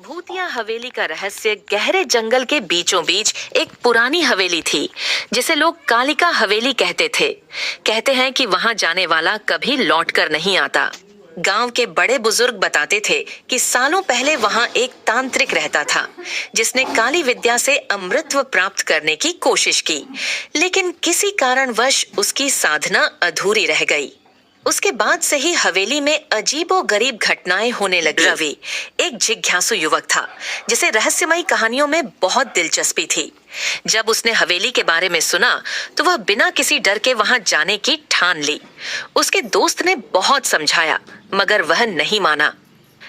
भूतिया हवेली का रहस्य गहरे जंगल के बीचों बीच एक पुरानी हवेली थी जिसे लोग कालिका हवेली कहते थे। कहते हैं कि वहां जाने वाला कभी लौटकर नहीं आता। गांव के बड़े बुजुर्ग बताते थे कि सालों पहले वहां एक तांत्रिक रहता था जिसने काली विद्या से अमृतत्व प्राप्त करने की कोशिश की, लेकिन किसी कारणवश उसकी साधना अधूरी रह गई। उसके बाद से ही हवेली में अजीबोगरीब घटनाएं होने लगी। रवि एक जिज्ञासु युवक था जिसे रहस्यमयी कहानियों में बहुत दिलचस्पी थी। जब उसने हवेली के बारे में सुना तो वह बिना किसी डर के वहां जाने की ठान ली। उसके दोस्त ने बहुत समझाया मगर वह नहीं माना।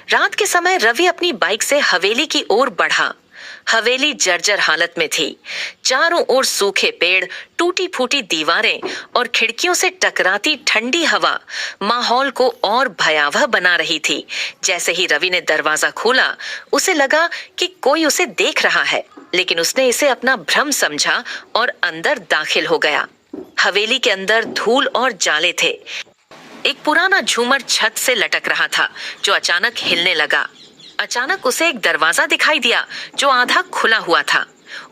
रात के समय रवि अपनी बाइक से हवेली की ओर बढ़ा। हवेली जर्जर हालत में थी। चारों ओर सूखे पेड़, टूटी फूटी दीवारें और खिड़कियों से टकराती ठंडी हवा माहौल को और भयावह बना रही थी। जैसे ही रवि ने दरवाजा खोला उसे लगा कि कोई उसे देख रहा है, लेकिन उसने इसे अपना भ्रम समझा और अंदर दाखिल हो गया। हवेली के अंदर धूल और जाले थे। एक पुराना झूमर छत से लटक रहा था जो अचानक हिलने लगा। अचानक उसे एक दरवाजा दिखाई दिया जो आधा खुला हुआ था।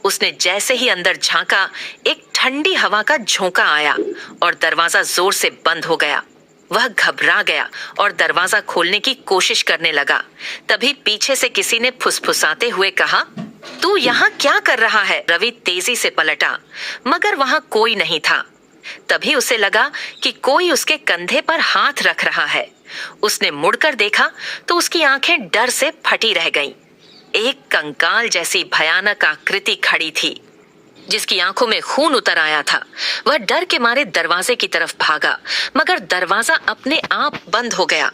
उसने जैसे ही अंदर झांका, एक ठंडी हवा का झोंका आया और दरवाजा जोर से बंद हो गया। वह घबरा गया और दरवाजा खोलने की कोशिश करने लगा। तभी पीछे से किसी ने फुसफुसाते हुए कहा, तू यहाँ क्या कर रहा है? रवि तेजी से पलटा मगर वहां कोई नहीं था। तभी उसे लगा कि कोई उसके कंधे पर हाथ रख रहा है। उसने मुड़कर देखा तो उसकी आंखें डर से फटी रह गईं। एक कंकाल जैसी भयानक आकृति खड़ी थी जिसकी आंखों में खून उतर आया था। वह डर के मारे दरवाजे की तरफ भागा मगर दरवाजा अपने आप बंद हो गया।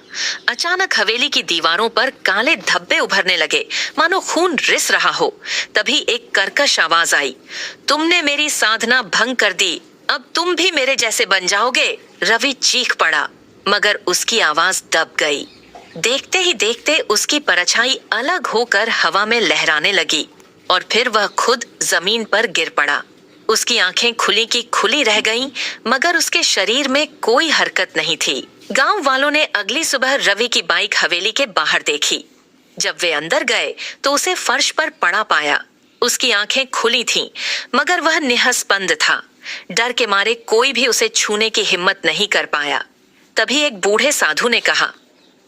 अचानक हवेली की दीवारों पर काले धब्बे उभरने लगे, मानो खून रिस रहा हो। तभी एक कर्कश आवाज आई, तुमने मेरी साधना भंग कर दी, अब तुम भी मेरे जैसे बन जाओगे। रवि चीख पड़ा मगर उसकी आवाज दब गई। देखते ही देखते उसकी परछाई अलग होकर हवा में लहराने लगी और फिर वह खुद जमीन पर गिर पड़ा। उसकी आंखें खुली की खुली रह गईं, मगर उसके शरीर में कोई हरकत नहीं थी। गांव वालों ने अगली सुबह रवि की बाइक हवेली के बाहर देखी। जब वे अंदर गए तो उसे फर्श पर पड़ा पाया। उसकी आंखें खुली थीं, मगर वह निहस्पंद था। डर के मारे कोई भी उसे छूने की हिम्मत नहीं कर पाया। तभी एक बूढ़े साधु ने कहा,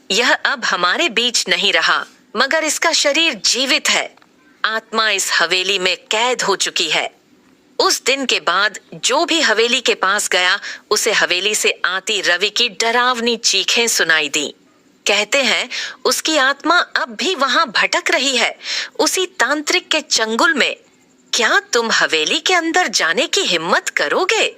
यह अब हमारे बीच नहीं रहा, मगर इसका शरीर जीवित है। आत्मा इस हवेली में कैद हो चुकी है। उस दिन के बाद जो भी हवेली के पास गया उसे हवेली से आती रवि की डरावनी चीखें सुनाई दी। कहते हैं उसकी आत्मा अब भी वहां भटक रही है, उसी तांत्रिक के चंगुल में। क्या तुम हवेली के अंदर जाने की हिम्मत करोगे?